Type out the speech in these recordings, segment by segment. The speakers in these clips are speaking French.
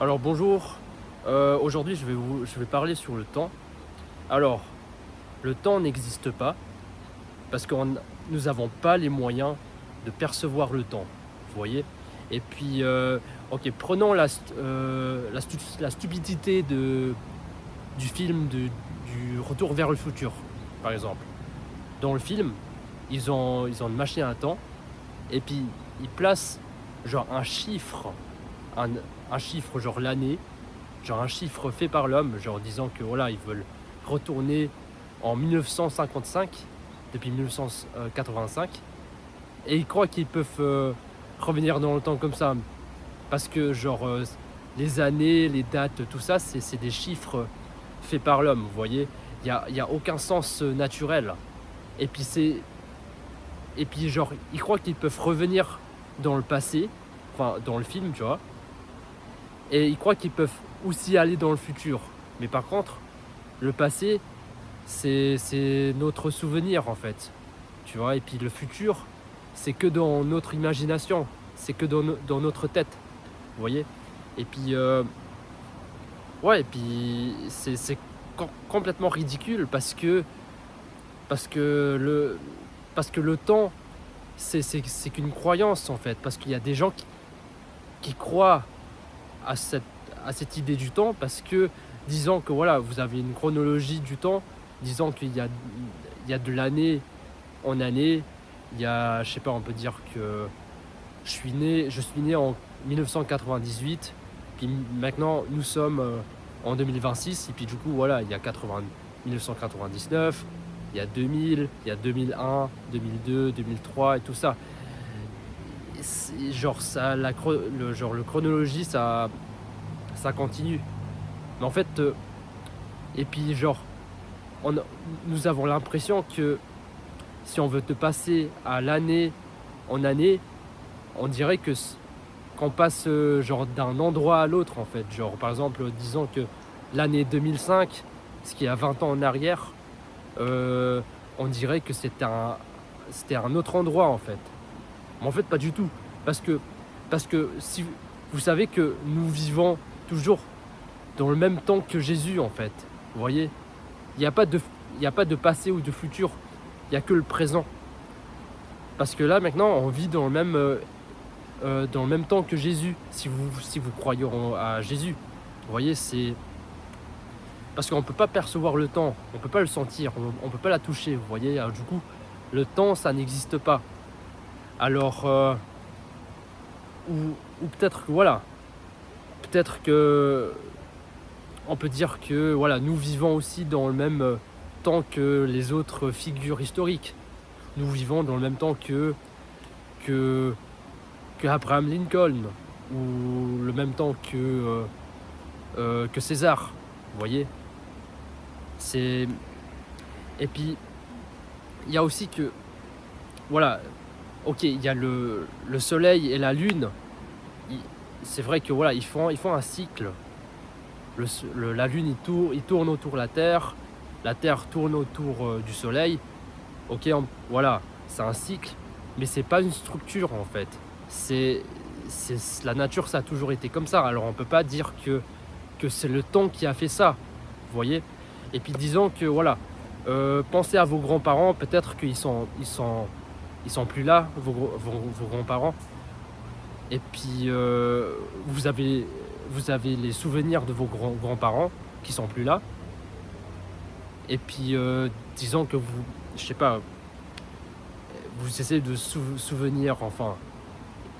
Alors bonjour, aujourd'hui je vais parler sur le temps. Alors, le temps n'existe pas parce que nous n'avons pas les moyens de percevoir le temps, vous voyez? Et puis, OK, prenons la stupidité du film du Retour vers le futur, par exemple. Dans le film, ils ont une machine à temps et puis ils placent genre un un chiffre genre l'année, genre un chiffre fait par l'homme, genre disant que voilà, ils veulent retourner en 1955, depuis 1985, et ils croient qu'ils peuvent revenir dans le temps comme ça, parce que genre les années, les dates, tout ça, c'est des chiffres faits par l'homme, vous voyez. Il y a aucun sens naturel. Et puis et puis genre, ils croient qu'ils peuvent revenir dans le passé, enfin dans le film, tu vois, et ils croient qu'ils peuvent aussi aller dans le futur. Mais par contre, le passé, c'est notre souvenir en fait, tu vois? Et puis le futur, c'est que dans notre imagination, c'est que dans notre tête, vous voyez? Et puis, ouais, et puis c'est complètement ridicule parce que le parce que le temps, c'est qu'une croyance en fait. Parce qu'il y a des gens qui croient à cette idée du temps parce que disant que voilà, vous avez une chronologie du temps, disant il y a de l'année en année, il y a, je sais pas, on peut dire que je suis né en 1998, puis maintenant nous sommes en 2026, et puis du coup voilà, il y a 1999, il y a 2000, il y a 2001, 2002, 2003 et tout ça. Genre ça, genre le chronologie, ça continue. Mais en fait, et puis genre, on a- nous avons l'impression que si on veut te passer à l'année en année, on dirait qu'on passe genre d'un endroit à l'autre en fait. Genre par exemple, disons que l'année 2005, ce qui est à 20 ans en arrière, euh, on dirait que c'était un autre endroit en fait. Mais en fait, pas du tout. Parce que, parce que si vous savez que nous vivons toujours dans le même temps que Jésus en fait. Vous voyez, il n'y a pas de, il y a pas de passé ou de futur. Il n'y a que le présent. Parce que là maintenant, on vit dans le même temps que Jésus. Si vous croyez à Jésus, vous voyez, c'est parce qu'on ne peut pas percevoir le temps, on ne peut pas le sentir, on ne peut pas la toucher. Vous voyez, alors, du coup, le temps, ça n'existe pas. Alors, ou peut-être que voilà, peut-être que on peut dire que voilà, nous vivons aussi dans le même temps que les autres figures historiques. Nous vivons dans le même temps que, que Abraham Lincoln, ou le même temps que César. Vous voyez, c'est et puis il y a aussi que voilà, ok, il y a le soleil et la lune. il- c'est vrai que voilà, ils font un cycle. La lune il tourne autour de la terre tourne autour du soleil. Ok, voilà, c'est un cycle, mais c'est pas une structure en fait. C'est, la nature, ça a toujours été comme ça. Alors on peut pas dire que c'est le temps qui a fait ça. Vous voyez. Et puis disons que voilà, pensez à vos grands-parents. Peut-être ils sont plus là, vos grands-parents. Et puis vous avez les souvenirs de vos grands-parents qui sont plus là. Et puis disons que vous, je sais pas, vous essayez de souvenir, enfin,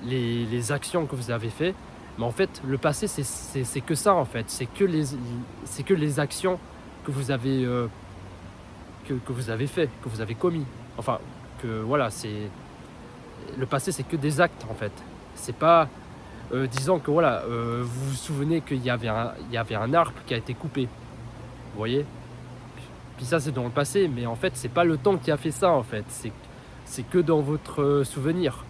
les actions que vous avez fait. Mais en fait, le passé, c'est que ça, en fait. C'est que les actions que vous avez, que vous avez fait, que vous avez commis. Enfin, que voilà, c'est le passé, c'est que des actes, en fait. C'est pas, disons que voilà, vous vous souvenez il y avait un arbre qui a été coupé. Vous voyez. Puis ça, c'est dans le passé, mais en fait, c'est pas le temps qui a fait ça, en fait. C'est que dans votre souvenir.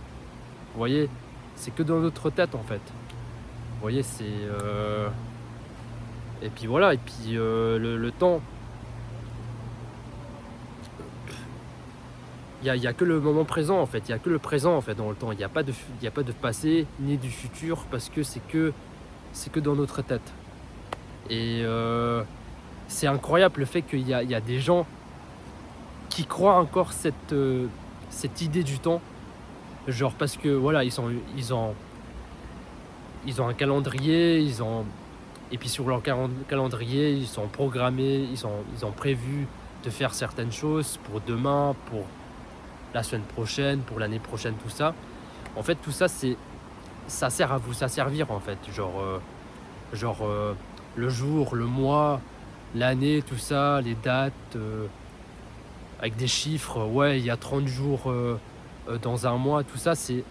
Vous voyez, c'est que dans notre tête, en fait. Vous voyez, c'est et puis voilà, et puis le temps, il y a que le moment présent, en fait. Il y a que le présent, en fait, dans le temps. Il y a pas de passé ni du futur, parce que c'est que dans notre tête. Et c'est incroyable le fait qu'il y a des gens qui croient encore cette idée du temps. Genre parce que voilà, ils ont un calendrier, et puis sur leur calendrier, ils sont programmés, ils ont prévu de faire certaines choses pour demain, pour la semaine prochaine, pour l'année prochaine, tout ça. En fait, tout ça, ça sert à vous asservir en fait. Le jour, le mois, l'année, tout ça, les dates, avec des chiffres. Ouais, il y a 30 jours dans un mois, tout ça, c'est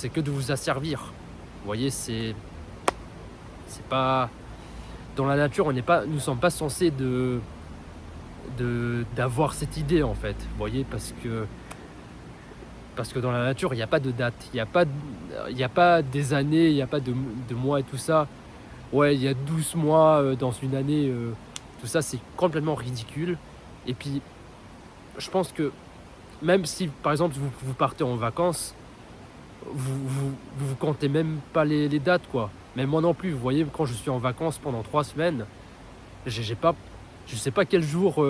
que de vous asservir. Vous voyez, c'est pas dans la nature, nous sommes pas censés d'avoir cette idée en fait. Vous voyez, parce que dans la nature, il n'y a pas de date, il n'y a pas des années, il n'y a pas de mois et tout ça. Ouais, il y a 12 mois dans une année, tout ça, c'est complètement ridicule. Et puis, je pense que même si, par exemple, vous partez en vacances, vous comptez même pas les dates, quoi. Même moi non plus, vous voyez, quand je suis en vacances pendant 3 semaines, je sais pas quel jour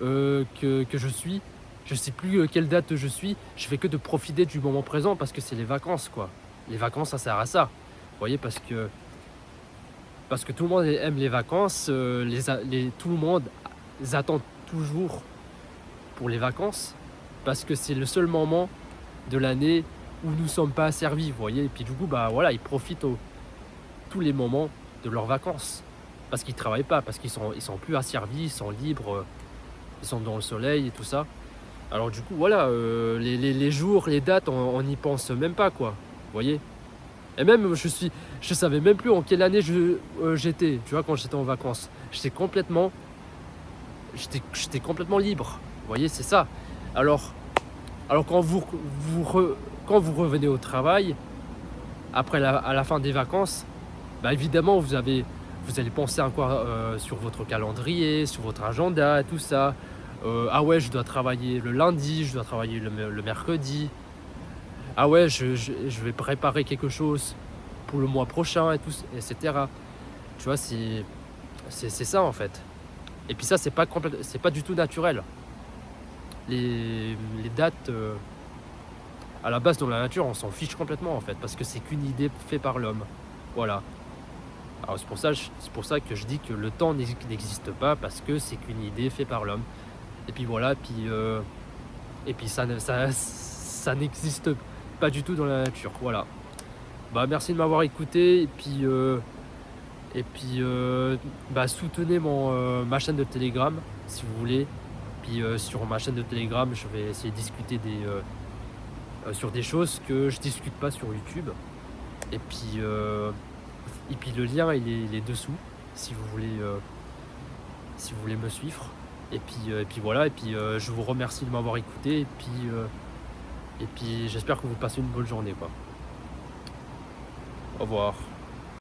que je suis, je sais plus quelle date je suis, je fais que de profiter du moment présent parce que c'est les vacances, quoi. Les vacances, ça sert à ça. Vous voyez, parce que tout le monde aime les vacances, tout le monde attend toujours pour les vacances, parce que c'est le seul moment de l'année où nous ne sommes pas asservis, vous voyez. Et puis du coup, bah voilà, ils profitent tous les moments de leurs vacances, parce qu'ils ne travaillent pas, parce qu'ils sont plus asservis, ils sont libres, ils sont dans le soleil et tout ça. Alors du coup, voilà, les jours, les dates, on n'y pense même pas, quoi, vous voyez. Et même, je savais même plus en quelle année j'étais, tu vois, quand j'étais en vacances. J'étais complètement libre. Vous voyez, c'est ça. Alors quand quand vous revenez au travail, à la fin des vacances, bah évidemment, vous allez penser encore sur votre calendrier, sur votre agenda et tout ça. Ah ouais, je dois travailler le lundi, je dois travailler le mercredi. Ah ouais, je vais préparer quelque chose pour le mois prochain et tout, etc. Tu vois, c'est ça en fait. Et puis ça, c'est pas du tout naturel. Les dates, à la base dans la nature, on s'en fiche complètement en fait, parce que c'est qu'une idée faite par l'homme. Voilà. Alors c'est pour ça que je dis que le temps n'existe pas, parce que c'est qu'une idée faite par l'homme. Et puis voilà, et puis ça n'existe pas du tout dans la nature. Voilà. Bah merci de m'avoir écouté, et puis bah, soutenez ma chaîne de Telegram si vous voulez. Puis sur ma chaîne de Telegram, je vais essayer de discuter sur des choses que je discute pas sur YouTube. Et puis le lien il est dessous si vous voulez me suivre. Et puis voilà. Et puis je vous remercie de m'avoir écouté. Et puis j'espère que vous passez une bonne journée, quoi. Au revoir.